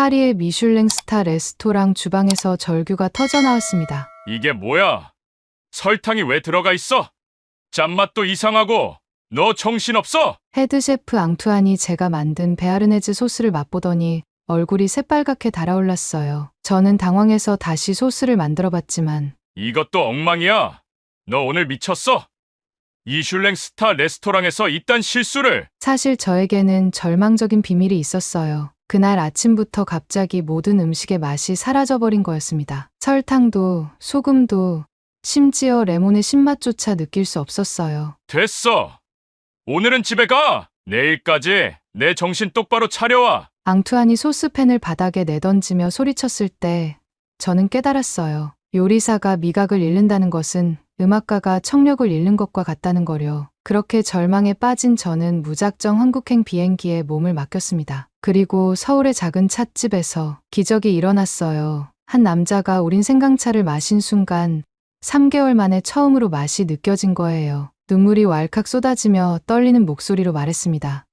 파리의 미슐랭 스타 레스토랑 주방에서 절규가 터져나왔습니다. 이게 뭐야? 설탕이 왜 들어가 있어? 짠맛도 이상하고 너 정신없어? 헤드셰프 앙투안이 제가 만든 베아르네즈 소스를 맛보더니 얼굴이 새빨갛게 달아올랐어요. 저는 당황해서 다시 소스를 만들어봤지만 이것도 엉망이야. 너 오늘 미쳤어? 이슐랭 스타 레스토랑에서 이딴 실수를. 사실 저에게는 절망적인 비밀이 있었어요. 그날 아침부터 갑자기 모든 음식의 맛이 사라져버린 거였습니다. 설탕도, 소금도, 심지어 레몬의 신맛조차 느낄 수 없었어요. 됐어. 오늘은 집에 가. 내일까지 내 정신 똑바로 차려와. 앙투안이 소스팬을 바닥에 내던지며 소리쳤을 때 저는 깨달았어요. 요리사가 미각을 잃는다는 것은 음악가가 청력을 잃는 것과 같다는 거려. 그렇게 절망에 빠진 저는 무작정 한국행 비행기에 몸을 맡겼습니다. 그리고 서울의 작은 찻집에서 기적이 일어났어요. 한 남자가 우린 생강차를 마신 순간 3개월 만에 처음으로 맛이 느껴진 거예요. 눈물이 왈칵 쏟아지며 떨리는 목소리로 말했습니다.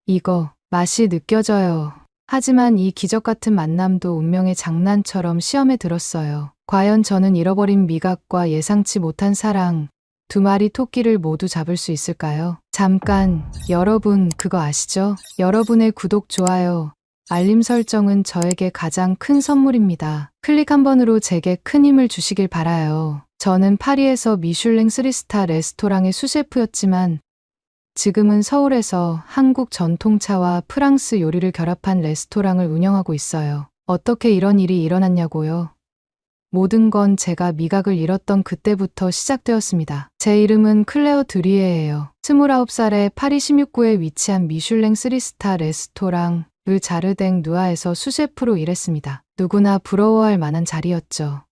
이거 맛이 느껴져요. 하지만 이 기적 같은 만남도 운명의 장난처럼 시험에 들었어요. 과연 저는 잃어버린 미각과 예상치 못한 사랑, 두 마리 토끼를 모두 잡을 수 있을까요? 잠깐, 여러분 그거 아시죠? 여러분의 구독, 좋아요, 알림 설정은 저에게 가장 큰 선물입니다. 클릭 한 번으로 제게 큰 힘을 주시길 바라요. 저는 파리에서 미슐랭 3스타 레스토랑의 수셰프였지만 지금은 서울에서 한국 전통차와 프랑스 요리를 결합한 레스토랑을 운영하고 있어요. 어떻게 이런 일이 일어났냐고요? 모든 건 제가 미각을 잃었던 그때부터 시작되었습니다. 제 이름은 클레어 드리에예요. 29살에 파리 16구에 위치한 미슐랭 3스타 레스토랑 르 자르댕 누아에서 수셰프로 일했습니다. 누구나 부러워할 만한 자리였죠.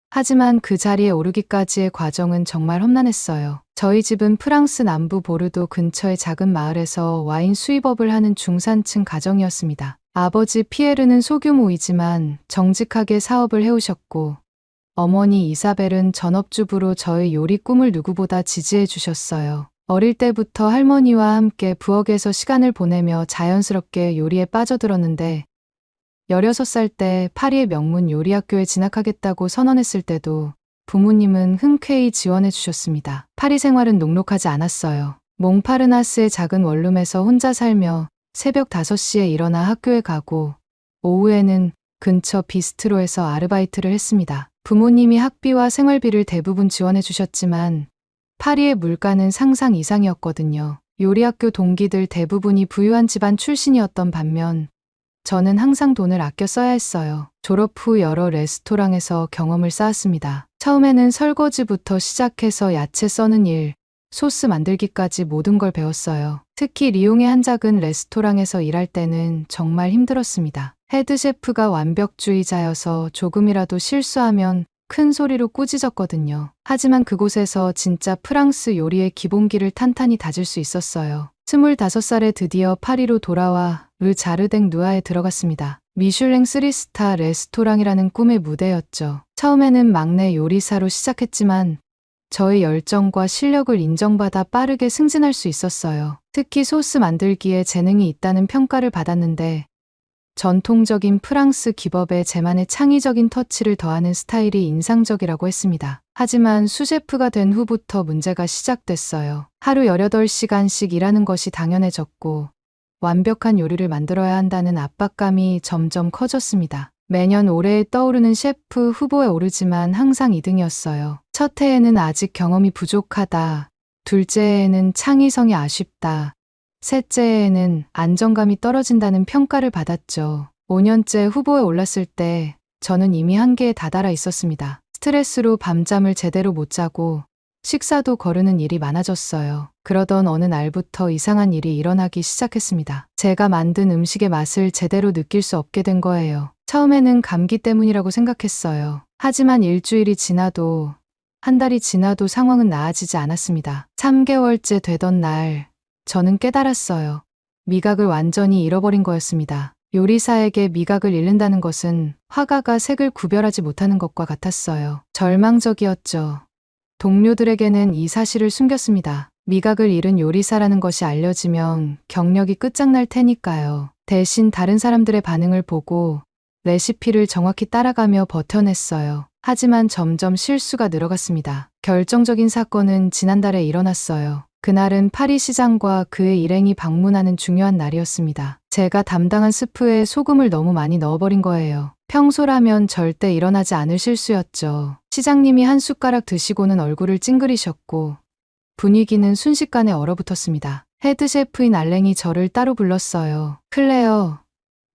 하지만 그 자리에 오르기까지의 과정은 정말 험난했어요. 저희 집은 프랑스 남부 보르도 근처의 작은 마을에서 와인 수입업을 하는 중산층 가정이었습니다. 아버지 피에르는 소규모이지만 정직하게 사업을 해오셨고 어머니 이사벨은 전업주부로 저의 요리 꿈을 누구보다 지지해 주셨어요. 어릴 때부터 할머니와 함께 부엌에서 시간을 보내며 자연스럽게 요리에 빠져들었는데 16살 때 파리의 명문 요리학교에 진학하겠다고 선언했을 때도 부모님은 흔쾌히 지원해 주셨습니다. 파리 생활은 녹록하지 않았어요. 몽파르나스의 작은 원룸에서 혼자 살며 새벽 5시에 일어나 학교에 가고 오후에는 근처 비스트로에서 아르바이트를 했습니다. 부모님이 학비와 생활비를 대부분 지원해 주셨지만 파리의 물가는 상상 이상이었거든요. 요리학교 동기들 대부분이 부유한 집안 출신이었던 반면 저는 항상 돈을 아껴 써야 했어요. 졸업 후 여러 레스토랑에서 경험을 쌓았습니다. 처음에는 설거지부터 시작해서 야채 써는 일, 소스 만들기까지 모든 걸 배웠어요. 특히 리옹의 한 작은 레스토랑에서 일할 때는 정말 힘들었습니다. 헤드셰프가 완벽주의자여서 조금이라도 실수하면 큰 소리로 꾸짖었거든요. 하지만 그곳에서 진짜 프랑스 요리의 기본기를 탄탄히 다질 수 있었어요. 25살에 드디어 파리로 돌아와 르 자르댕 누아에 들어갔습니다. 미슐랭 3스타 레스토랑이라는 꿈의 무대였죠. 처음에는 막내 요리사로 시작했지만 저의 열정과 실력을 인정받아 빠르게 승진할 수 있었어요. 특히 소스 만들기에 재능이 있다는 평가를 받았는데 전통적인 프랑스 기법에 제만의 창의적인 터치를 더하는 스타일이 인상적이라고 했습니다. 하지만 수셰프가 된 후부터 문제가 시작됐어요. 하루 18시간씩 일하는 것이 당연해졌고 완벽한 요리를 만들어야 한다는 압박감이 점점 커졌습니다. 매년 올해에 떠오르는 셰프 후보에 오르지만 항상 2등이었어요. 첫 해에는 아직 경험이 부족하다. 둘째 해에는 창의성이 아쉽다. 셋째 해에는 안정감이 떨어진다는 평가를 받았죠. 5년째 후보에 올랐을 때 저는 이미 한계에 다다라 있었습니다. 스트레스로 밤잠을 제대로 못 자고 식사도 거르는 일이 많아졌어요. 그러던 어느 날부터 이상한 일이 일어나기 시작했습니다. 제가 만든 음식의 맛을 제대로 느낄 수 없게 된 거예요. 처음에는 감기 때문이라고 생각했어요. 하지만 일주일이 지나도 한 달이 지나도 상황은 나아지지 않았습니다. 3개월째 되던 날 저는 깨달았어요. 미각을 완전히 잃어버린 거였습니다. 요리사에게 미각을 잃는다는 것은 화가가 색을 구별하지 못하는 것과 같았어요. 절망적이었죠. 동료들에게는 이 사실을 숨겼습니다. 미각을 잃은 요리사라는 것이 알려지면 경력이 끝장날 테니까요. 대신 다른 사람들의 반응을 보고 레시피를 정확히 따라가며 버텨냈어요. 하지만 점점 실수가 늘어갔습니다. 결정적인 사건은 지난달에 일어났어요. 그날은 파리 시장과 그의 일행이 방문하는 중요한 날이었습니다. 제가 담당한 스프에 소금을 너무 많이 넣어버린 거예요. 평소라면 절대 일어나지 않을 실수였죠. 시장님이 한 숟가락 드시고는 얼굴을 찡그리셨고 분위기는 순식간에 얼어붙었습니다. 헤드셰프인 알랭이 저를 따로 불렀어요. 클레어,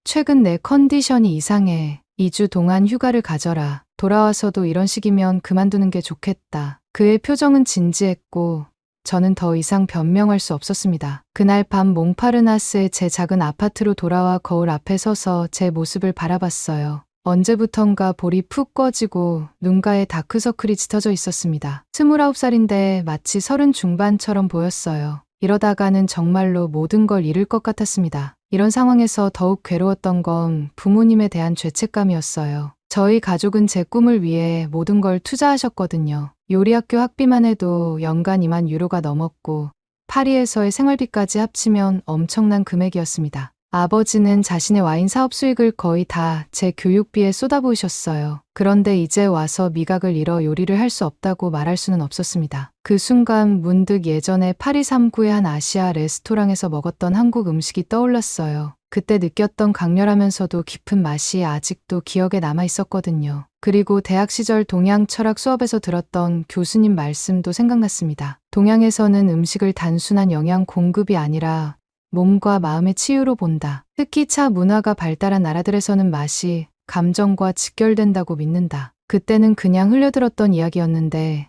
최근 내 컨디션이 이상해. 2주 동안 휴가를 가져라. 돌아와서도 이런 식이면 그만두는 게 좋겠다. 그의 표정은 진지했고 저는 더 이상 변명할 수 없었습니다. 그날 밤 몽파르나스의 제 작은 아파트로 돌아와 거울 앞에 서서 제 모습을 바라봤어요. 언제부턴가 볼이 푹 꺼지고 눈가에 다크서클이 짙어져 있었습니다. 29살인데 마치 30 중반처럼 보였어요. 이러다가는 정말로 모든 걸 잃을 것 같았습니다. 이런 상황에서 더욱 괴로웠던 건 부모님에 대한 죄책감이었어요. 저희 가족은 제 꿈을 위해 모든 걸 투자하셨거든요. 요리학교 학비만 해도 연간 2만 유로가 넘었고 파리에서의 생활비까지 합치면 엄청난 금액이었습니다. 아버지는 자신의 와인 사업 수익을 거의 다 제 교육비에 쏟아부으셨어요. 그런데 이제 와서 미각을 잃어 요리를 할 수 없다고 말할 수는 없었습니다. 그 순간 문득 예전에 파리 3구의 한 아시아 레스토랑에서 먹었던 한국 음식이 떠올랐어요. 그때 느꼈던 강렬하면서도 깊은 맛이 아직도 기억에 남아 있었거든요. 그리고 대학 시절 동양 철학 수업에서 들었던 교수님 말씀도 생각났습니다. 동양에서는 음식을 단순한 영양 공급이 아니라 몸과 마음의 치유로 본다. 특히 차 문화가 발달한 나라들에서는 맛이 감정과 직결된다고 믿는다. 그때는 그냥 흘려들었던 이야기였는데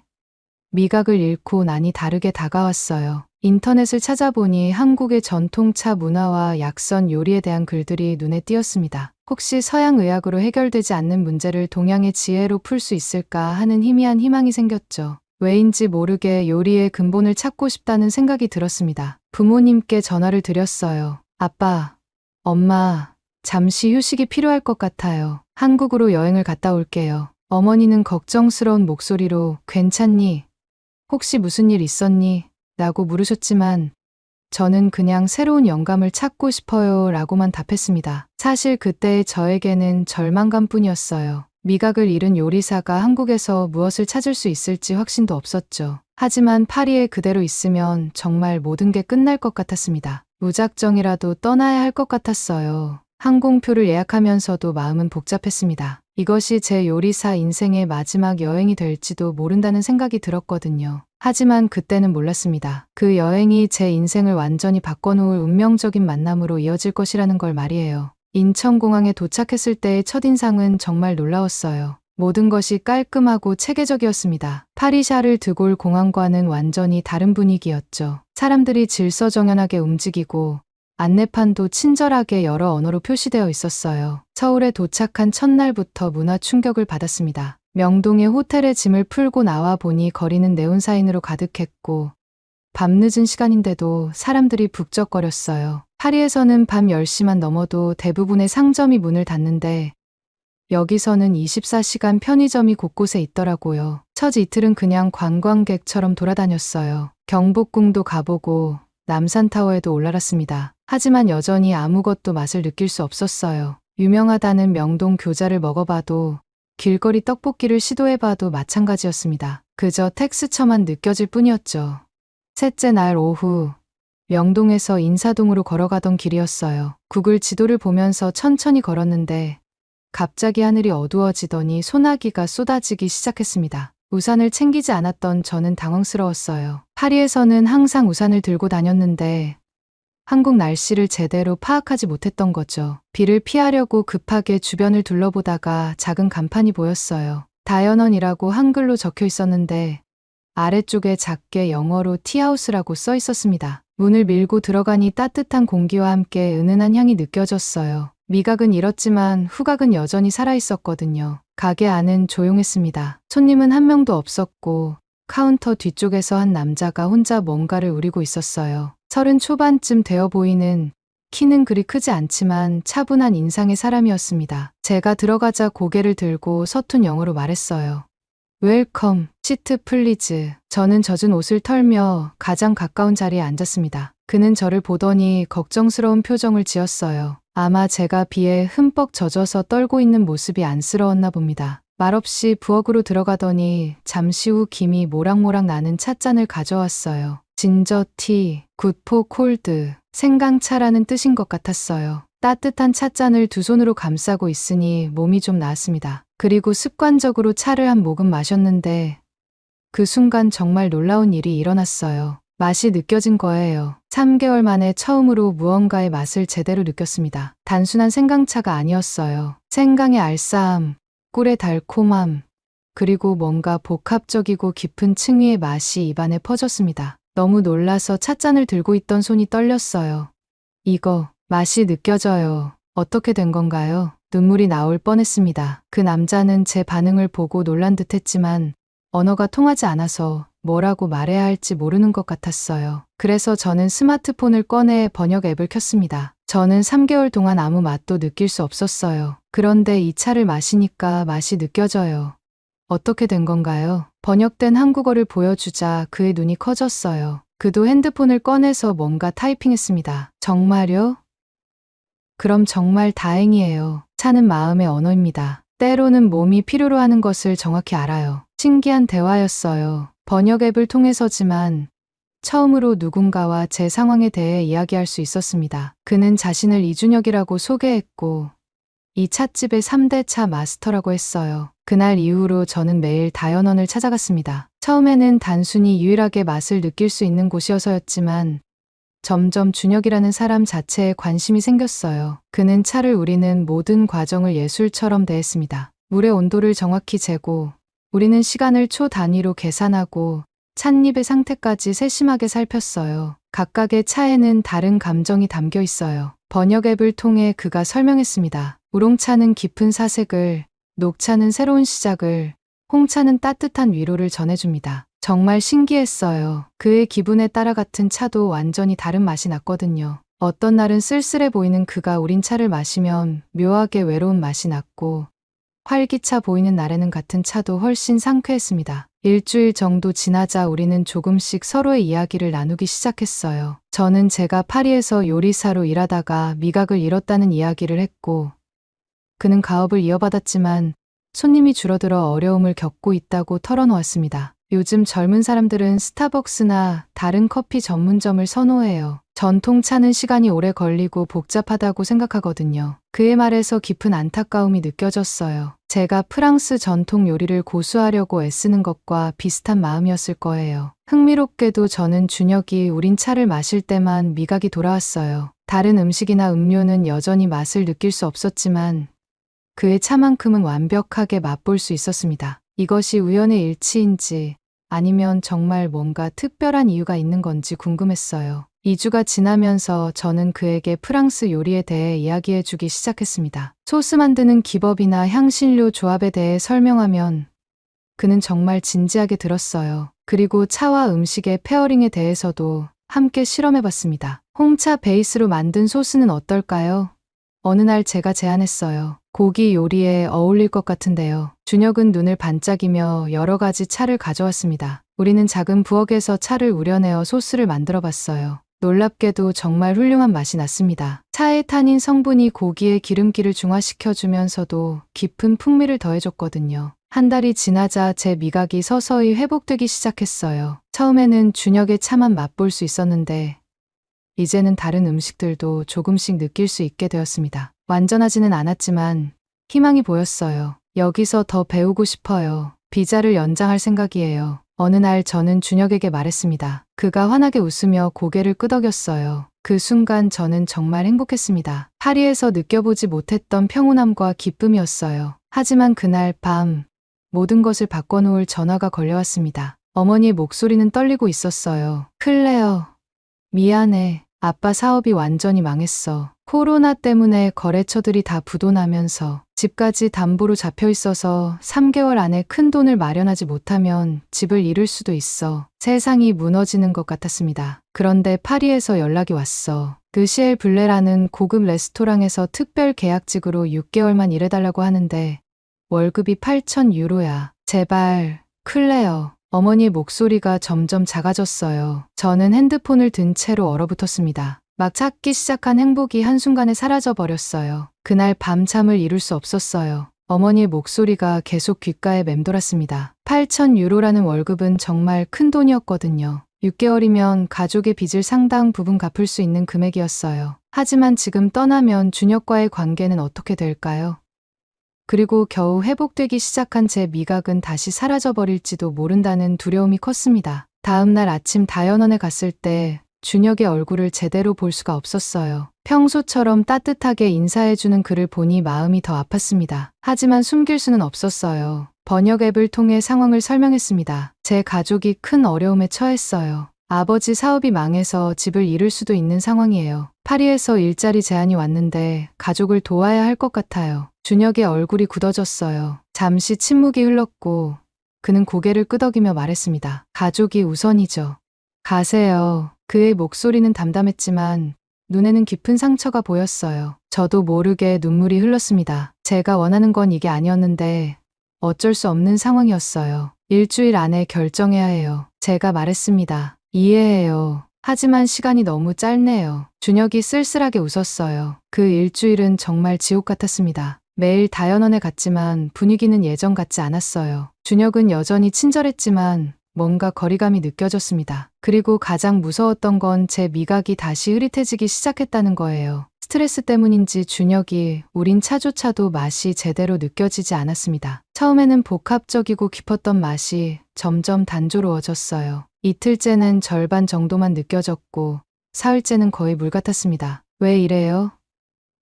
미각을 잃고 나니 다르게 다가왔어요. 인터넷을 찾아보니 한국의 전통차 문화와 약선 요리에 대한 글들이 눈에 띄었습니다. 혹시 서양 의학으로 해결되지 않는 문제를 동양의 지혜로 풀 수 있을까 하는 희미한 희망이 생겼죠. 왜인지 모르게 요리의 근본을 찾고 싶다는 생각이 들었습니다. 부모님께 전화를 드렸어요. 아빠, 엄마, 잠시 휴식이 필요할 것 같아요. 한국으로 여행을 갔다 올게요. 어머니는 걱정스러운 목소리로 괜찮니? 혹시 무슨 일 있었니? 라고 물으셨지만 저는 그냥 새로운 영감을 찾고 싶어요 라고만 답했습니다. 사실 그때의 저에게는 절망감뿐이었어요. 미각을 잃은 요리사가 한국에서 무엇을 찾을 수 있을지 확신도 없었죠. 하지만 파리에 그대로 있으면 정말 모든 게 끝날 것 같았습니다. 무작정이라도 떠나야 할 것 같았어요. 항공표를 예약하면서도 마음은 복잡했습니다. 이것이 제 요리사 인생의 마지막 여행이 될지도 모른다는 생각이 들었거든요. 하지만 그때는 몰랐습니다. 그 여행이 제 인생을 완전히 바꿔놓을 운명적인 만남으로 이어질 것이라는 걸 말이에요. 인천공항에 도착했을 때의 첫인상은 정말 놀라웠어요. 모든 것이 깔끔하고 체계적이었습니다. 파리샤를 드골 공항과는 완전히 다른 분위기였죠. 사람들이 질서정연하게 움직이고 안내판도 친절하게 여러 언어로 표시되어 있었어요. 서울에 도착한 첫날부터 문화 충격을 받았습니다. 명동의 호텔에 짐을 풀고 나와 보니 거리는 네온사인으로 가득했고 밤늦은 시간인데도 사람들이 북적거렸어요. 파리에서는 밤 10시만 넘어도 대부분의 상점이 문을 닫는데 여기서는 24시간 편의점이 곳곳에 있더라고요. 첫 이틀은 그냥 관광객처럼 돌아다녔어요. 경복궁도 가보고 남산타워에도 올라갔습니다. 하지만 여전히 아무것도 맛을 느낄 수 없었어요. 유명하다는 명동 교자를 먹어봐도 길거리 떡볶이를 시도해봐도 마찬가지였습니다. 그저 텍스처만 느껴질 뿐이었죠. 셋째 날 오후 명동에서 인사동으로 걸어가던 길이었어요. 구글 지도를 보면서 천천히 걸었는데 갑자기 하늘이 어두워지더니 소나기가 쏟아지기 시작했습니다. 우산을 챙기지 않았던 저는 당황스러웠어요. 파리에서는 항상 우산을 들고 다녔는데 한국 날씨를 제대로 파악하지 못했던 거죠. 비를 피하려고 급하게 주변을 둘러보다가 작은 간판이 보였어요. 다연원이라고 한글로 적혀 있었는데 아래쪽에 작게 영어로 티하우스라고 써 있었습니다. 문을 밀고 들어가니 따뜻한 공기와 함께 은은한 향이 느껴졌어요. 미각은 잃었지만 후각은 여전히 살아있었거든요. 가게 안은 조용했습니다. 손님은 한 명도 없었고 카운터 뒤쪽에서 한 남자가 혼자 뭔가를 우리고 있었어요. 30 초반쯤 되어 보이는, 키는 그리 크지 않지만 차분한 인상의 사람이었습니다. 제가 들어가자 고개를 들고 서툰 영어로 말했어요. 웰컴, 시트 플리즈. 저는 젖은 옷을 털며 가장 가까운 자리에 앉았습니다. 그는 저를 보더니 걱정스러운 표정을 지었어요. 아마 제가 비에 흠뻑 젖어서 떨고 있는 모습이 안쓰러웠나 봅니다. 말없이 부엌으로 들어가더니 잠시 후 김이 모락모락 나는 찻잔을 가져왔어요. 진저 티, 굿포 콜드, 생강차라는 뜻인 것 같았어요. 따뜻한 찻잔을 두 손으로 감싸고 있으니 몸이 좀 나았습니다. 그리고 습관적으로 차를 한 모금 마셨는데 그 순간 정말 놀라운 일이 일어났어요. 맛이 느껴진 거예요. 3개월 만에 처음으로 무언가의 맛을 제대로 느꼈습니다. 단순한 생강차가 아니었어요. 생강의 알싸함, 꿀의 달콤함, 그리고 뭔가 복합적이고 깊은 층위의 맛이 입안에 퍼졌습니다. 너무 놀라서 찻잔을 들고 있던 손이 떨렸어요. 이거, 맛이 느껴져요. 어떻게 된 건가요? 눈물이 나올 뻔했습니다. 그 남자는 제 반응을 보고 놀란 듯 했지만 언어가 통하지 않아서 뭐라고 말해야 할지 모르는 것 같았어요. 그래서 저는 스마트폰을 꺼내 번역 앱을 켰습니다. 저는 3개월 동안 아무 맛도 느낄 수 없었어요. 그런데 이 차를 마시니까 맛이 느껴져요. 어떻게 된 건가요? 번역된 한국어를 보여주자 그의 눈이 커졌어요. 그도 핸드폰을 꺼내서 뭔가 타이핑했습니다. 정말요? 그럼 정말 다행이에요. 차는 마음의 언어입니다. 때로는 몸이 필요로 하는 것을 정확히 알아요. 신기한 대화였어요. 번역 앱을 통해서지만 처음으로 누군가와 제 상황에 대해 이야기할 수 있었습니다. 그는 자신을 이준혁이라고 소개했고 이 찻집의 3대 차 마스터라고 했어요. 그날 이후로 저는 매일 다연원을 찾아갔습니다. 처음에는 단순히 유일하게 맛을 느낄 수 있는 곳이어서였지만 점점 준혁이라는 사람 자체에 관심이 생겼어요. 그는 차를 우리는 모든 과정을 예술처럼 대했습니다. 물의 온도를 정확히 재고 우리는 시간을 초 단위로 계산하고 찻잎의 상태까지 세심하게 살폈어요. 각각의 차에는 다른 감정이 담겨 있어요. 번역 앱을 통해 그가 설명했습니다. 우롱차는 깊은 사색을, 녹차는 새로운 시작을, 홍차는 따뜻한 위로를 전해줍니다. 정말 신기했어요. 그의 기분에 따라 같은 차도 완전히 다른 맛이 났거든요. 어떤 날은 쓸쓸해 보이는 그가 우린 차를 마시면 묘하게 외로운 맛이 났고 활기차 보이는 날에는 같은 차도 훨씬 상쾌했습니다. 일주일 정도 지나자 우리는 조금씩 서로의 이야기를 나누기 시작했어요. 저는 제가 파리에서 요리사로 일하다가 미각을 잃었다는 이야기를 했고 그는 가업을 이어받았지만 손님이 줄어들어 어려움을 겪고 있다고 털어놓았습니다. 요즘 젊은 사람들은 스타벅스나 다른 커피 전문점을 선호해요. 전통차는 시간이 오래 걸리고 복잡하다고 생각하거든요. 그의 말에서 깊은 안타까움이 느껴졌어요. 제가 프랑스 전통 요리를 고수하려고 애쓰는 것과 비슷한 마음이었을 거예요. 흥미롭게도 저는 준혁이 우린 차를 마실 때만 미각이 돌아왔어요. 다른 음식이나 음료는 여전히 맛을 느낄 수 없었지만 그의 차만큼은 완벽하게 맛볼 수 있었습니다. 이것이 우연의 일치인지 아니면 정말 뭔가 특별한 이유가 있는 건지 궁금했어요. 2주가 지나면서 저는 그에게 프랑스 요리에 대해 이야기해주기 시작했습니다. 소스 만드는 기법이나 향신료 조합에 대해 설명하면 그는 정말 진지하게 들었어요. 그리고 차와 음식의 페어링에 대해서도 함께 실험해봤습니다. 홍차 베이스로 만든 소스는 어떨까요? 어느 날 제가 제안했어요. 고기 요리에 어울릴 것 같은데요. 준혁은 눈을 반짝이며 여러 가지 차를 가져왔습니다. 우리는 작은 부엌에서 차를 우려내어 소스를 만들어 봤어요. 놀랍게도 정말 훌륭한 맛이 났습니다. 차의 타닌 성분이 고기의 기름기를 중화시켜주면서도 깊은 풍미를 더해줬거든요. 한 달이 지나자 제 미각이 서서히 회복되기 시작했어요. 처음에는 준혁의 차만 맛볼 수 있었는데 이제는 다른 음식들도 조금씩 느낄 수 있게 되었습니다. 완전하지는 않았지만 희망이 보였어요. 여기서 더 배우고 싶어요. 비자를 연장할 생각이에요. 어느 날 저는 준혁에게 말했습니다. 그가 환하게 웃으며 고개를 끄덕였어요. 그 순간 저는 정말 행복했습니다. 파리에서 느껴보지 못했던 평온함과 기쁨이었어요. 하지만 그날 밤 모든 것을 바꿔놓을 전화가 걸려왔습니다. 어머니의 목소리는 떨리고 있었어요. 클레어, 미안해. 아빠 사업이 완전히 망했어. 코로나 때문에 거래처들이 다 부도나면서 집까지 담보로 잡혀 있어서 3개월 안에 큰 돈을 마련하지 못하면 집을 잃을 수도 있어. 세상이 무너지는 것 같았습니다. 그런데 파리에서 연락이 왔어. 르시엘 블레라는 고급 레스토랑에서 특별 계약직으로 6개월만 일해달라고 하는데 월급이 8,000유로야. 제발, 클레어. 어머니의 목소리가 점점 작아졌어요. 저는 핸드폰을 든 채로 얼어붙었습니다. 막 찾기 시작한 행복이 한순간에 사라져 버렸어요. 그날 밤 잠을 이룰 수 없었어요. 어머니의 목소리가 계속 귓가에 맴돌았습니다. 8,000유로라는 월급은 정말 큰 돈이었거든요. 6개월이면 가족의 빚을 상당 부분 갚을 수 있는 금액이었어요. 하지만 지금 떠나면 준혁과의 관계는 어떻게 될까요? 그리고 겨우 회복되기 시작한 제 미각은 다시 사라져버릴지도 모른다는 두려움이 컸습니다. 다음 날 아침 다현원에 갔을 때 준혁의 얼굴을 제대로 볼 수가 없었어요. 평소처럼 따뜻하게 인사해주는 그를 보니 마음이 더 아팠습니다. 하지만 숨길 수는 없었어요. 번역 앱을 통해 상황을 설명했습니다. 제 가족이 큰 어려움에 처했어요. 아버지 사업이 망해서 집을 잃을 수도 있는 상황이에요. 파리에서 일자리 제안이 왔는데 가족을 도와야 할 것 같아요. 준혁의 얼굴이 굳어졌어요. 잠시 침묵이 흘렀고 그는 고개를 끄덕이며 말했습니다. 가족이 우선이죠. 가세요. 그의 목소리는 담담했지만 눈에는 깊은 상처가 보였어요. 저도 모르게 눈물이 흘렀습니다. 제가 원하는 건 이게 아니었는데 어쩔 수 없는 상황이었어요. 일주일 안에 결정해야 해요. 제가 말했습니다. 이해해요. 하지만 시간이 너무 짧네요. 준혁이 쓸쓸하게 웃었어요. 그 일주일은 정말 지옥 같았습니다. 매일 다현원에 갔지만 분위기는 예전 같지 않았어요. 준혁은 여전히 친절했지만 뭔가 거리감이 느껴졌습니다. 그리고 가장 무서웠던 건 제 미각이 다시 흐릿해지기 시작했다는 거예요. 스트레스 때문인지 준혁이 우린 차조차도 맛이 제대로 느껴지지 않았습니다. 처음에는 복합적이고 깊었던 맛이 점점 단조로워졌어요. 이틀째는 절반 정도만 느껴졌고 사흘째는 거의 물 같았습니다. 왜 이래요?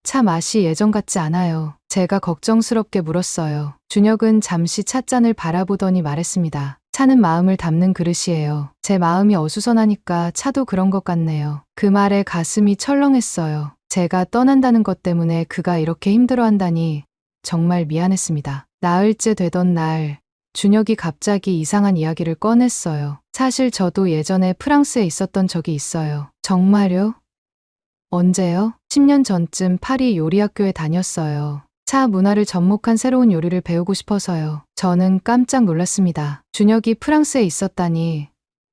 차 맛이 예전 같지 않아요. 제가 걱정스럽게 물었어요. 준혁은 잠시 찻잔을 바라보더니 말했습니다. 차는 마음을 담는 그릇이에요. 제 마음이 어수선하니까 차도 그런 것 같네요. 그 말에 가슴이 철렁했어요. 제가 떠난다는 것 때문에 그가 이렇게 힘들어한다니 정말 미안했습니다. 나흘째 되던 날 준혁이 갑자기 이상한 이야기를 꺼냈어요. 사실 저도 예전에 프랑스에 있었던 적이 있어요. 정말요? 언제요? 10년 전쯤 파리 요리학교에 다녔어요. 차 문화를 접목한 새로운 요리를 배우고 싶어서요. 저는 깜짝 놀랐습니다. 준혁이 프랑스에 있었다니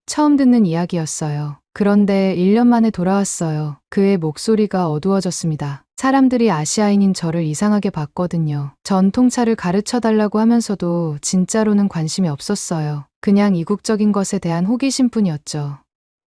처음 듣는 이야기였어요. 그런데 1년 만에 돌아왔어요. 그의 목소리가 어두워졌습니다. 사람들이 아시아인인 저를 이상하게 봤거든요. 전통차를 가르쳐 달라고 하면서도 진짜로는 관심이 없었어요. 그냥 이국적인 것에 대한 호기심 뿐이었죠.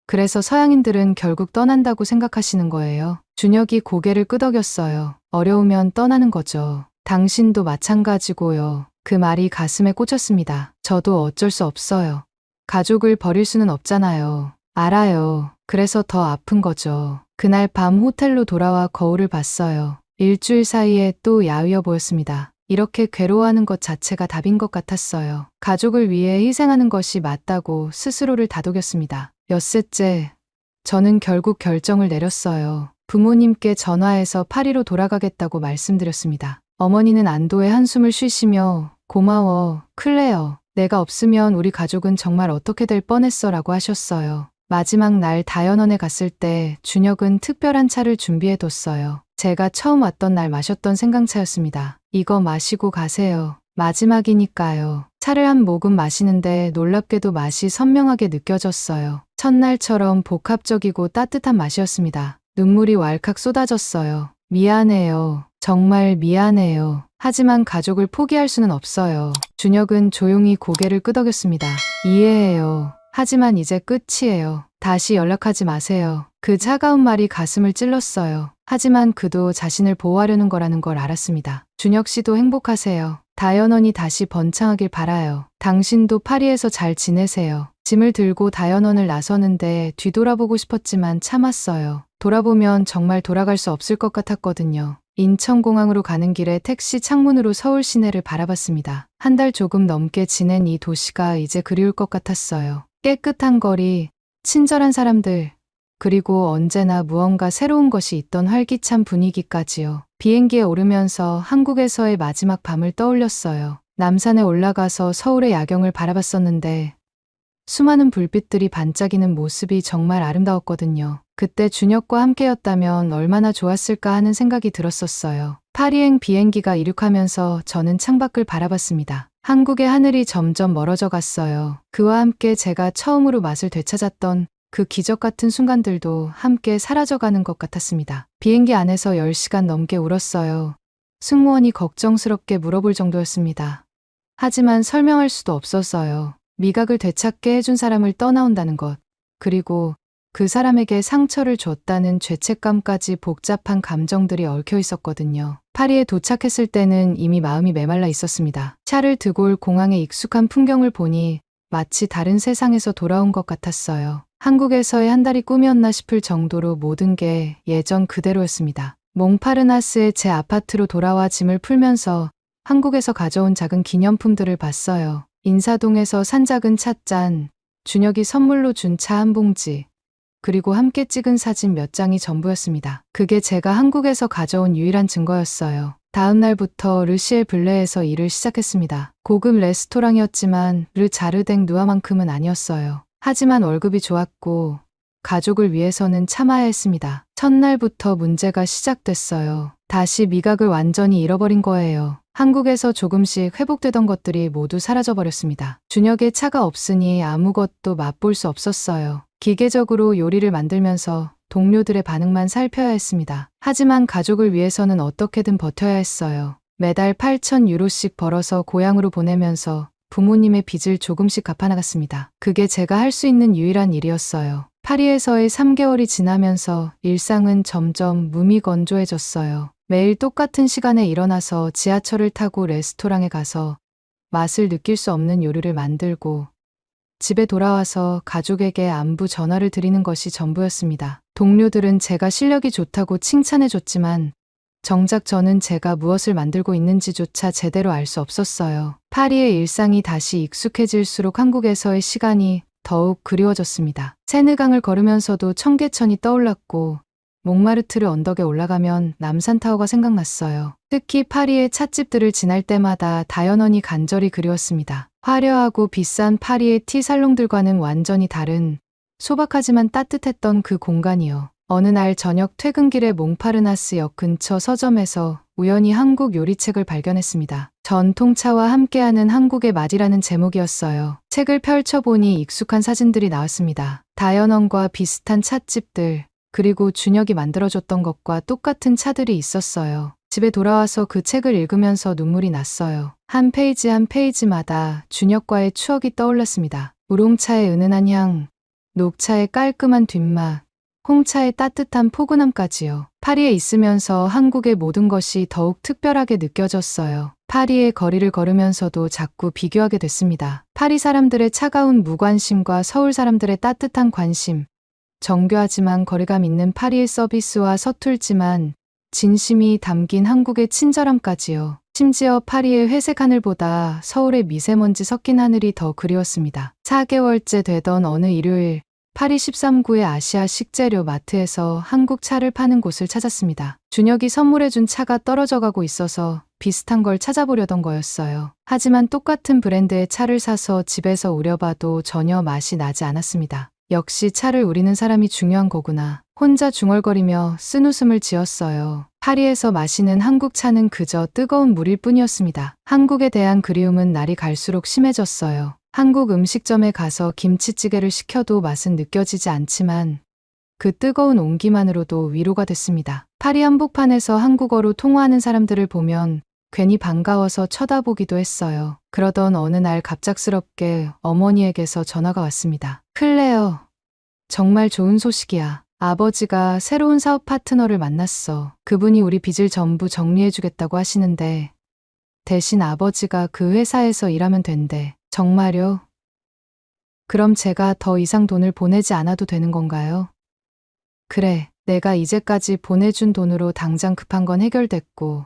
그래서 서양인들은 결국 떠난다고 생각하시는 거예요. 준혁이 고개를 끄덕였어요. 어려우면 떠나는 거죠. 당신도 마찬가지고요. 그 말이 가슴에 꽂혔습니다. 저도 어쩔 수 없어요. 가족을 버릴 수는 없잖아요. 알아요. 그래서 더 아픈 거죠. 그날 밤 호텔로 돌아와 거울을 봤어요. 일주일 사이에 또 야위어 보였습니다. 이렇게 괴로워하는 것 자체가 답인 것 같았어요. 가족을 위해 희생하는 것이 맞다고 스스로를 다독였습니다. 엿새째, 저는 결국 결정을 내렸어요. 부모님께 전화해서 파리로 돌아가겠다고 말씀드렸습니다. 어머니는 안도의 한숨을 쉬시며 고마워, 클레어. 내가 없으면 우리 가족은 정말 어떻게 될 뻔했어 라고 하셨어요. 마지막 날 다현원에 갔을 때 준혁은 특별한 차를 준비해뒀어요. 제가 처음 왔던 날 마셨던 생강차였습니다. 이거 마시고 가세요. 마지막이니까요. 차를 한 모금 마시는데 놀랍게도 맛이 선명하게 느껴졌어요. 첫날처럼 복합적이고 따뜻한 맛이었습니다. 눈물이 왈칵 쏟아졌어요. 미안해요. 정말 미안해요. 하지만 가족을 포기할 수는 없어요. 준혁은 조용히 고개를 끄덕였습니다. 이해해요. 하지만 이제 끝이에요. 다시 연락하지 마세요. 그 차가운 말이 가슴을 찔렀어요. 하지만 그도 자신을 보호하려는 거라는 걸 알았습니다. 준혁 씨도 행복하세요. 다현원이 다시 번창하길 바라요. 당신도 파리에서 잘 지내세요. 짐을 들고 다현원을 나서는데 뒤돌아보고 싶었지만 참았어요. 돌아보면 정말 돌아갈 수 없을 것 같았거든요. 인천공항으로 가는 길에 택시 창문으로 서울 시내를 바라봤습니다. 한 달 조금 넘게 지낸 이 도시가 이제 그리울 것 같았어요. 깨끗한 거리, 친절한 사람들, 그리고 언제나 무언가 새로운 것이 있던 활기찬 분위기까지요. 비행기에 오르면서 한국에서의 마지막 밤을 떠올렸어요. 남산에 올라가서 서울의 야경을 바라봤었는데 수많은 불빛들이 반짝이는 모습이 정말 아름다웠거든요. 그때 준혁과 함께였다면 얼마나 좋았을까 하는 생각이 들었었어요. 파리행 비행기가 이륙하면서 저는 창밖을 바라봤습니다. 한국의 하늘이 점점 멀어져 갔어요. 그와 함께 제가 처음으로 맛을 되찾았던 그 기적 같은 순간들도 함께 사라져가는 것 같았습니다. 비행기 안에서 10시간 넘게 울었어요. 승무원이 걱정스럽게 물어볼 정도였습니다. 하지만 설명할 수도 없었어요. 미각을 되찾게 해준 사람을 떠나온다는 것, 그리고 그 사람에게 상처를 줬다는 죄책감까지 복잡한 감정들이 얽혀 있었거든요. 파리에 도착했을 때는 이미 마음이 메말라 있었습니다. 차를 드골 공항의 익숙한 풍경을 보니 마치 다른 세상에서 돌아온 것 같았어요. 한국에서의 한 달이 꿈이었나 싶을 정도로 모든 게 예전 그대로였습니다. 몽파르나스의 제 아파트로 돌아와 짐을 풀면서 한국에서 가져온 작은 기념품들을 봤어요. 인사동에서 산 작은 찻잔, 준혁이 선물로 준 차 한 봉지, 그리고 함께 찍은 사진 몇 장이 전부였습니다. 그게 제가 한국에서 가져온 유일한 증거였어요. 다음 날부터 르시엘 블레에서 일을 시작했습니다. 고급 레스토랑이었지만 르 자르댕 누아만큼은 아니었어요. 하지만 월급이 좋았고 가족을 위해서는 참아야 했습니다. 첫날부터 문제가 시작됐어요. 다시 미각을 완전히 잃어버린 거예요. 한국에서 조금씩 회복되던 것들이 모두 사라져버렸습니다. 준혁의 차가 없으니 아무것도 맛볼 수 없었어요. 기계적으로 요리를 만들면서 동료들의 반응만 살펴야 했습니다. 하지만 가족을 위해서는 어떻게든 버텨야 했어요. 매달 8,000유로씩 벌어서 고향으로 보내면서 부모님의 빚을 조금씩 갚아나갔습니다. 그게 제가 할 수 있는 유일한 일이었어요. 파리에서의 3개월이 지나면서 일상은 점점 무미건조해졌어요. 매일 똑같은 시간에 일어나서 지하철을 타고 레스토랑에 가서 맛을 느낄 수 없는 요리를 만들고 집에 돌아와서 가족에게 안부 전화를 드리는 것이 전부였습니다. 동료들은 제가 실력이 좋다고 칭찬해줬지만 정작 저는 제가 무엇을 만들고 있는지조차 제대로 알 수 없었어요. 파리의 일상이 다시 익숙해질수록 한국에서의 시간이 더욱 그리워졌습니다. 세느강을 걸으면서도 청계천이 떠올랐고 몽마르트르 언덕에 올라가면 남산타워가 생각났어요. 특히 파리의 찻집들을 지날 때마다 다연원이 간절히 그리웠습니다. 화려하고 비싼 파리의 티살롱들과는 완전히 다른 소박하지만 따뜻했던 그 공간이요. 어느 날 저녁 퇴근길에 몽파르나스 역 근처 서점에서 우연히 한국 요리책을 발견했습니다. 전통차와 함께하는 한국의 맛이라는 제목이었어요. 책을 펼쳐보니 익숙한 사진들이 나왔습니다. 다연원과 비슷한 찻집들, 그리고 준혁이 만들어줬던 것과 똑같은 차들이 있었어요. 집에 돌아와서 그 책을 읽으면서 눈물이 났어요. 한 페이지 한 페이지마다 준혁과의 추억이 떠올랐습니다. 우롱차의 은은한 향, 녹차의 깔끔한 뒷맛, 홍차의 따뜻한 포근함까지요. 파리에 있으면서 한국의 모든 것이 더욱 특별하게 느껴졌어요. 파리의 거리를 걸으면서도 자꾸 비교하게 됐습니다. 파리 사람들의 차가운 무관심과 서울 사람들의 따뜻한 관심, 정교하지만 거리감 있는 파리의 서비스와 서툴지만 진심이 담긴 한국의 친절함까지요. 심지어 파리의 회색 하늘보다 서울의 미세먼지 섞인 하늘이 더 그리웠습니다. 4개월째 되던 어느 일요일, 파리 13구의 아시아 식재료 마트에서 한국 차를 파는 곳을 찾았습니다. 준혁이 선물해준 차가 떨어져 가고 있어서 비슷한 걸 찾아보려던 거였어요. 하지만 똑같은 브랜드의 차를 사서 집에서 우려봐도 전혀 맛이 나지 않았습니다. 역시 차를 우리는 사람이 중요한 거구나. 혼자 중얼거리며 쓴웃음을 지었어요. 파리에서 마시는 한국 차는 그저 뜨거운 물일 뿐이었습니다. 한국에 대한 그리움은 날이 갈수록 심해졌어요. 한국 음식점에 가서 김치찌개를 시켜도 맛은 느껴지지 않지만 그 뜨거운 온기만으로도 위로가 됐습니다. 파리 한복판에서 한국어로 통화하는 사람들을 보면 괜히 반가워서 쳐다보기도 했어요. 그러던 어느 날 갑작스럽게 어머니에게서 전화가 왔습니다. 클레어, 정말 좋은 소식이야. 아버지가 새로운 사업 파트너를 만났어. 그분이 우리 빚을 전부 정리해주겠다고 하시는데 대신 아버지가 그 회사에서 일하면 된대. 정말요? 그럼 제가 더 이상 돈을 보내지 않아도 되는 건가요? 그래, 내가 이제까지 보내준 돈으로 당장 급한 건 해결됐고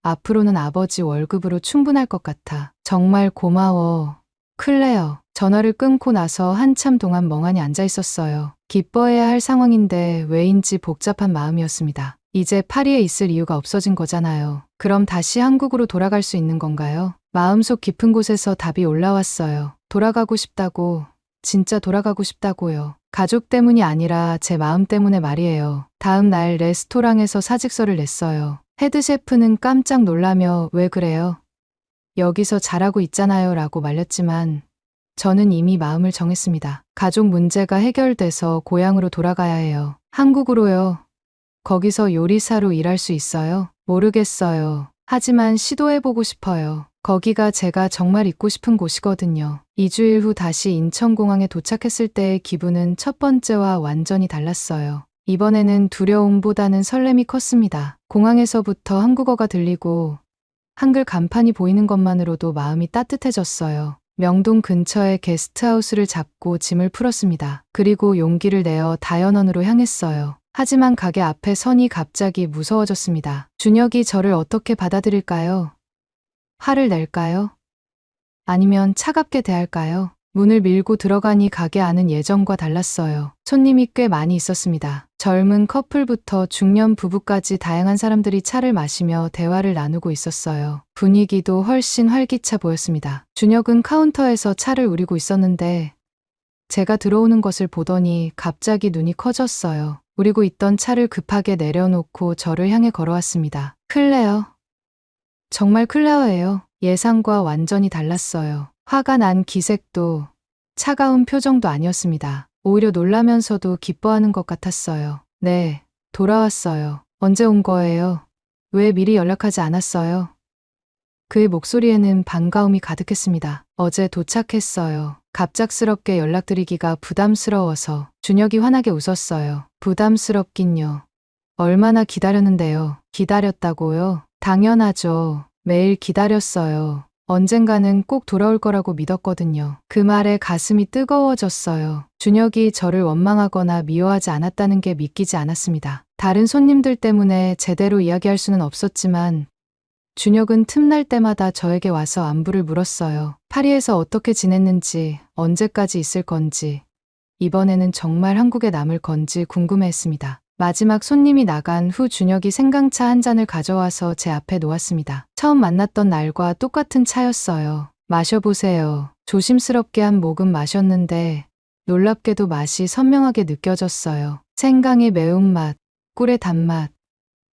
앞으로는 아버지 월급으로 충분할 것 같아. 정말 고마워. 클레어. 전화를 끊고 나서 한참 동안 멍하니 앉아 있었어요. 기뻐해야 할 상황인데 왜인지 복잡한 마음이었습니다. 이제 파리에 있을 이유가 없어진 거잖아요. 그럼 다시 한국으로 돌아갈 수 있는 건가요? 마음속 깊은 곳에서 답이 올라왔어요. 돌아가고 싶다고, 진짜 돌아가고 싶다고요. 가족 때문이 아니라 제 마음 때문에 말이에요. 다음 날 레스토랑에서 사직서를 냈어요. 헤드 셰프는 깜짝 놀라며 왜 그래요? 여기서 잘하고 있잖아요 라고 말렸지만 저는 이미 마음을 정했습니다. 가족 문제가 해결돼서 고향으로 돌아가야 해요. 한국으로요. 거기서 요리사로 일할 수 있어요? 모르겠어요. 하지만 시도해보고 싶어요. 거기가 제가 정말 있고 싶은 곳이거든요. 2주일 후 다시 인천공항에 도착했을 때의 기분은 첫 번째와 완전히 달랐어요. 이번에는 두려움보다는 설렘이 컸습니다. 공항에서부터 한국어가 들리고 한글 간판이 보이는 것만으로도 마음이 따뜻해졌어요. 명동 근처의 게스트하우스를 잡고 짐을 풀었습니다. 그리고 용기를 내어 다연원으로 향했어요. 하지만 가게 앞에 선이 갑자기 무서워졌습니다. 준혁이 저를 어떻게 받아들일까요? 화를 낼까요? 아니면 차갑게 대할까요? 문을 밀고 들어가니 가게 안은 예전과 달랐어요. 손님이 꽤 많이 있었습니다. 젊은 커플부터 중년 부부까지 다양한 사람들이 차를 마시며 대화를 나누고 있었어요. 분위기도 훨씬 활기차 보였습니다. 준혁은 카운터에서 차를 우리고 있었는데 제가 들어오는 것을 보더니 갑자기 눈이 커졌어요. 우리고 있던 차를 급하게 내려놓고 저를 향해 걸어왔습니다. 클레어. 정말 클레어예요. 예상과 완전히 달랐어요. 화가 난 기색도 차가운 표정도 아니었습니다. 오히려 놀라면서도 기뻐하는 것 같았어요. 네, 돌아왔어요. 언제 온 거예요? 왜 미리 연락하지 않았어요? 그의 목소리에는 반가움이 가득했습니다. 어제 도착했어요. 갑작스럽게 연락드리기가 부담스러워서. 준혁이 환하게 웃었어요. 부담스럽긴요. 얼마나 기다렸는데요. 기다렸다고요? 당연하죠. 매일 기다렸어요. 언젠가는 꼭 돌아올 거라고 믿었거든요. 그 말에 가슴이 뜨거워졌어요. 준혁이 저를 원망하거나 미워하지 않았다는 게 믿기지 않았습니다. 다른 손님들 때문에 제대로 이야기할 수는 없었지만 준혁은 틈날 때마다 저에게 와서 안부를 물었어요. 파리에서 어떻게 지냈는지, 언제까지 있을 건지, 이번에는 정말 한국에 남을 건지 궁금해했습니다. 마지막 손님이 나간 후 준혁이 생강차 한 잔을 가져와서 제 앞에 놓았습니다. 처음 만났던 날과 똑같은 차였어요. 마셔보세요. 조심스럽게 한 모금 마셨는데 놀랍게도 맛이 선명하게 느껴졌어요. 생강의 매운맛, 꿀의 단맛,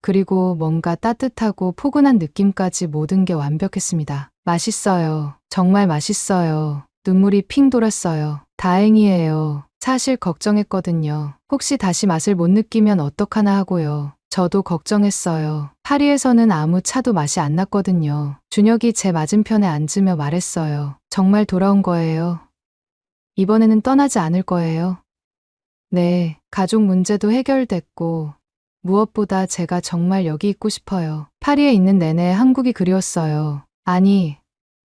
그리고 뭔가 따뜻하고 포근한 느낌까지 모든 게 완벽했습니다. 맛있어요. 정말 맛있어요. 눈물이 핑 돌았어요. 다행이에요. 사실 걱정했거든요. 혹시 다시 맛을 못 느끼면 어떡하나 하고요. 저도 걱정했어요. 파리에서는 아무 차도 맛이 안 났거든요. 준혁이 제 맞은편에 앉으며 말했어요. 정말 돌아온 거예요. 이번에는 떠나지 않을 거예요. 네, 가족 문제도 해결됐고 무엇보다 제가 정말 여기 있고 싶어요. 파리에 있는 내내 한국이 그리웠어요. 아니,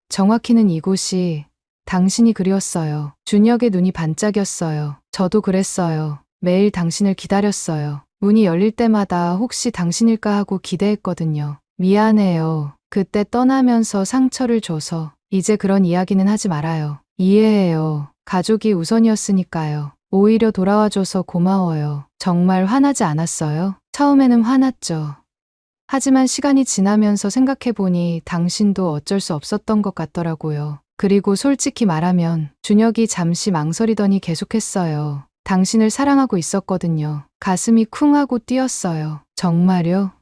정확히는 이곳이 당신이 그리웠어요. 준혁의 눈이 반짝였어요. 저도 그랬어요. 매일 당신을 기다렸어요. 문이 열릴 때마다 혹시 당신일까 하고 기대했거든요. 미안해요. 그때 떠나면서 상처를 줘서. 이제 그런 이야기는 하지 말아요. 이해해요. 가족이 우선이었으니까요. 오히려 돌아와줘서 고마워요. 정말 화나지 않았어요? 처음에는 화났죠. 하지만 시간이 지나면서 생각해보니 당신도 어쩔 수 없었던 것 같더라고요. 그리고 솔직히 말하면 준혁이 잠시 망설이더니 계속했어요. 당신을 사랑하고 있었거든요. 가슴이 쿵 하고 뛰었어요. 정말요?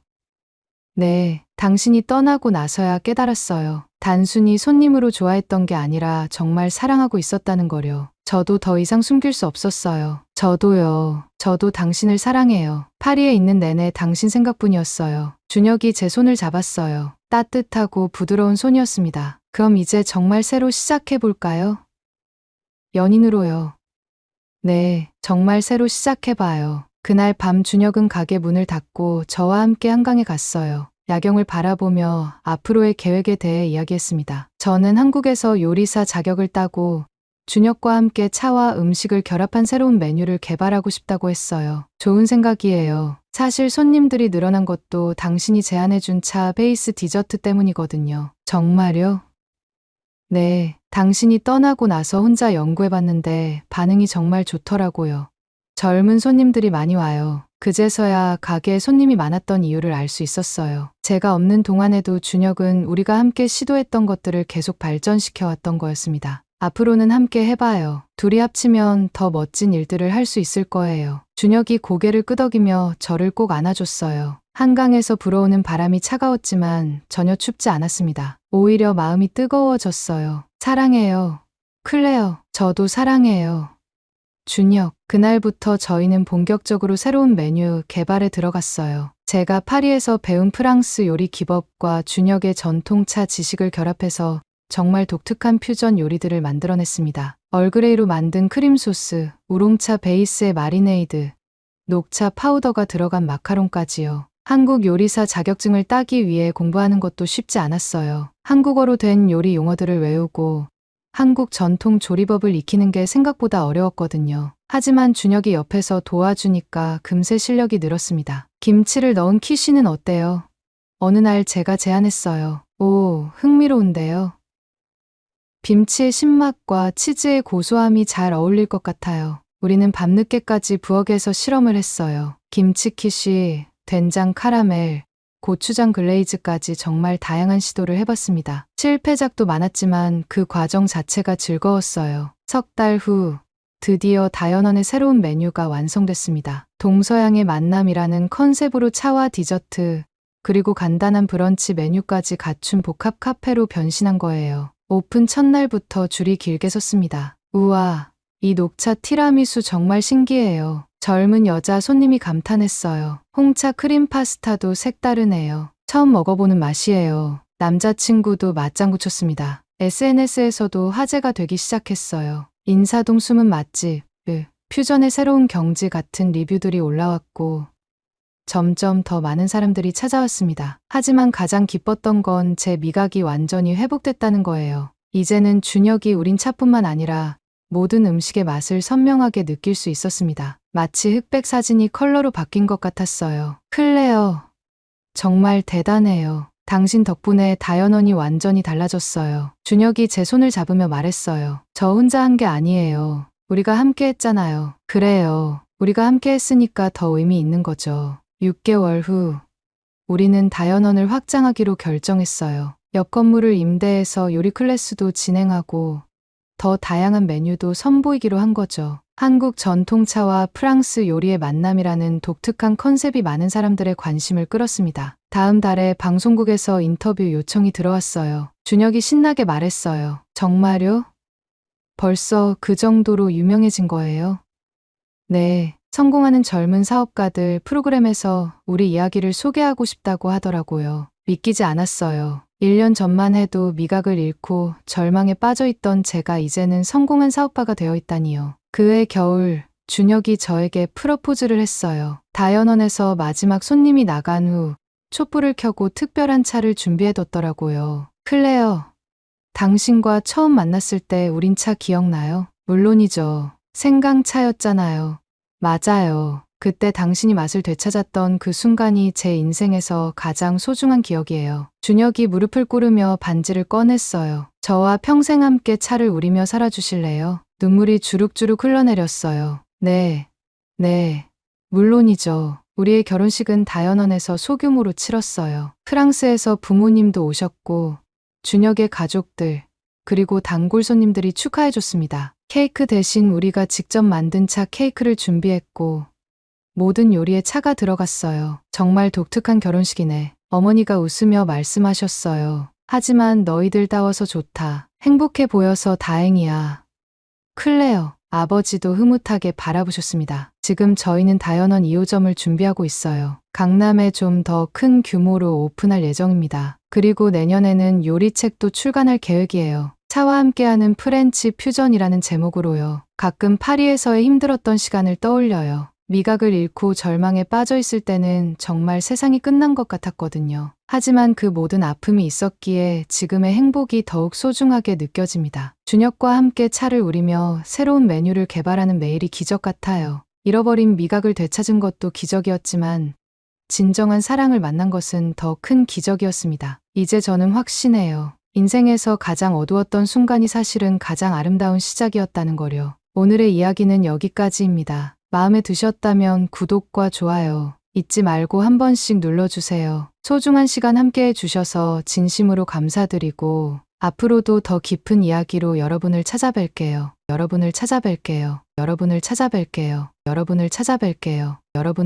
네, 당신이 떠나고 나서야 깨달았어요. 단순히 손님으로 좋아했던 게 아니라 정말 사랑하고 있었다는 거요. 저도 더 이상 숨길 수 없었어요. 저도요. 저도 당신을 사랑해요. 파리에 있는 내내 당신 생각뿐이었어요. 준혁이 제 손을 잡았어요. 따뜻하고 부드러운 손이었습니다. 그럼 이제 정말 새로 시작해볼까요? 연인으로요. 네, 정말 새로 시작해봐요. 그날 밤 준혁은 가게 문을 닫고 저와 함께 한강에 갔어요. 야경을 바라보며 앞으로의 계획에 대해 이야기했습니다. 저는 한국에서 요리사 자격을 따고 준혁과 함께 차와 음식을 결합한 새로운 메뉴를 개발하고 싶다고 했어요. 좋은 생각이에요. 사실 손님들이 늘어난 것도 당신이 제안해준 차 베이스 디저트 때문이거든요. 정말요? 네, 당신이 떠나고 나서 혼자 연구해봤는데 반응이 정말 좋더라고요. 젊은 손님들이 많이 와요. 그제서야 가게에 손님이 많았던 이유를 알 수 있었어요. 제가 없는 동안에도 준혁은 우리가 함께 시도했던 것들을 계속 발전시켜왔던 거였습니다. 앞으로는 함께 해봐요. 둘이 합치면 더 멋진 일들을 할 수 있을 거예요. 준혁이 고개를 끄덕이며 저를 꼭 안아줬어요. 한강에서 불어오는 바람이 차가웠지만 전혀 춥지 않았습니다. 오히려 마음이 뜨거워졌어요. 사랑해요. 클레어, 저도 사랑해요. 준혁, 그날부터 저희는 본격적으로 새로운 메뉴 개발에 들어갔어요. 제가 파리에서 배운 프랑스 요리 기법과 준혁의 전통차 지식을 결합해서 정말 독특한 퓨전 요리들을 만들어냈습니다. 얼그레이로 만든 크림 소스, 우롱차 베이스의 마리네이드, 녹차 파우더가 들어간 마카롱까지요. 한국 요리사 자격증을 따기 위해 공부하는 것도 쉽지 않았어요. 한국어로 된 요리 용어들을 외우고 한국 전통 조리법을 익히는 게 생각보다 어려웠거든요. 하지만 준혁이 옆에서 도와주니까 금세 실력이 늘었습니다. 김치를 넣은 키쉬는 어때요? 어느 날 제가 제안했어요. 오, 흥미로운데요. 김치의 신맛과 치즈의 고소함이 잘 어울릴 것 같아요. 우리는 밤늦게까지 부엌에서 실험을 했어요. 김치 키쉬, 된장 카라멜, 고추장 글레이즈까지 정말 다양한 시도를 해봤습니다. 실패작도 많았지만 그 과정 자체가 즐거웠어요. 석 달 후 드디어 다연원의 새로운 메뉴가 완성됐습니다. 동서양의 만남이라는 컨셉으로 차와 디저트, 그리고 간단한 브런치 메뉴까지 갖춘 복합 카페로 변신한 거예요. 오픈 첫날부터 줄이 길게 섰습니다. 우와, 이 녹차 티라미수 정말 신기해요. 젊은 여자 손님이 감탄했어요. 홍차 크림 파스타도 색다르네요. 처음 먹어보는 맛이에요. 남자친구도 맞장구 쳤습니다. SNS에서도 화제가 되기 시작했어요. 인사동 숨은 맛집, 퓨전의 새로운 경지 같은 리뷰들이 올라왔고 점점 더 많은 사람들이 찾아왔습니다. 하지만 가장 기뻤던 건 제 미각이 완전히 회복됐다는 거예요. 이제는 준혁이 우린 차뿐만 아니라 모든 음식의 맛을 선명하게 느낄 수 있었습니다. 마치 흑백 사진이 컬러로 바뀐 것 같았어요. 클레어, 정말 대단해요. 당신 덕분에 다연원이 완전히 달라졌어요. 준혁이 제 손을 잡으며 말했어요. 저 혼자 한 게 아니에요. 우리가 함께 했잖아요. 그래요. 우리가 함께 했으니까 더 의미 있는 거죠. 6개월 후, 우리는 다연원을 확장하기로 결정했어요. 옆 건물을 임대해서 요리 클래스도 진행하고 더 다양한 메뉴도 선보이기로 한 거죠. 한국 전통차와 프랑스 요리의 만남이라는 독특한 컨셉이 많은 사람들의 관심을 끌었습니다. 다음 달에 방송국에서 인터뷰 요청이 들어왔어요. 준혁이 신나게 말했어요. 정말요? 벌써 그 정도로 유명해진 거예요? 네, 성공하는 젊은 사업가들 프로그램에서 우리 이야기를 소개하고 싶다고 하더라고요. 믿기지 않았어요. 1년 전만 해도 미각을 잃고 절망에 빠져있던 제가 이제는 성공한 사업가가 되어 있다니요. 그해 겨울, 준혁이 저에게 프러포즈를 했어요. 다연원에서 마지막 손님이 나간 후 촛불을 켜고 특별한 차를 준비해뒀더라고요. 클레어, 당신과 처음 만났을 때 우린 차 기억나요? 물론이죠. 생강차였잖아요. 맞아요. 그때 당신이 맛을 되찾았던 그 순간이 제 인생에서 가장 소중한 기억이에요. 준혁이 무릎을 꿇으며 반지를 꺼냈어요. 저와 평생 함께 차를 우리며 살아주실래요? 눈물이 주룩주룩 흘러내렸어요. 네, 물론이죠. 우리의 결혼식은 다연원에서 소규모로 치렀어요. 프랑스에서 부모님도 오셨고 준혁의 가족들, 그리고 단골 손님들이 축하해줬습니다. 케이크 대신 우리가 직접 만든 차 케이크를 준비했고 모든 요리에 차가 들어갔어요. 정말 독특한 결혼식이네. 어머니가 웃으며 말씀하셨어요. 하지만 너희들다워서 좋다. 행복해 보여서 다행이야. 클레어, 아버지도 흐뭇하게 바라보셨습니다. 지금 저희는 다연원 2호점을 준비하고 있어요. 강남에 좀 더 큰 규모로 오픈할 예정입니다. 그리고 내년에는 요리책도 출간할 계획이에요. 차와 함께하는 프렌치 퓨전이라는 제목으로요. 가끔 파리에서의 힘들었던 시간을 떠올려요. 미각을 잃고 절망에 빠져 있을 때는 정말 세상이 끝난 것 같았거든요. 하지만 그 모든 아픔이 있었기에 지금의 행복이 더욱 소중하게 느껴집니다. 준혁과 함께 차를 우리며 새로운 메뉴를 개발하는 매일이 기적 같아요. 잃어버린 미각을 되찾은 것도 기적이었지만 진정한 사랑을 만난 것은 더 큰 기적이었습니다. 이제 저는 확신해요. 인생에서 가장 어두웠던 순간이 사실은 가장 아름다운 시작이었다는 거요. 오늘의 이야기는 여기까지입니다. 마음에 드셨다면 구독과 좋아요 잊지 말고 한 번씩 눌러주세요. 소중한 시간 함께 해주셔서 진심으로 감사드리고 앞으로도 더 깊은 이야기로 여러분을 찾아뵐게요. 여러분을 찾아뵐게요. 여러분을 찾아뵐게요. 여러분을 찾아뵐게요. 여러분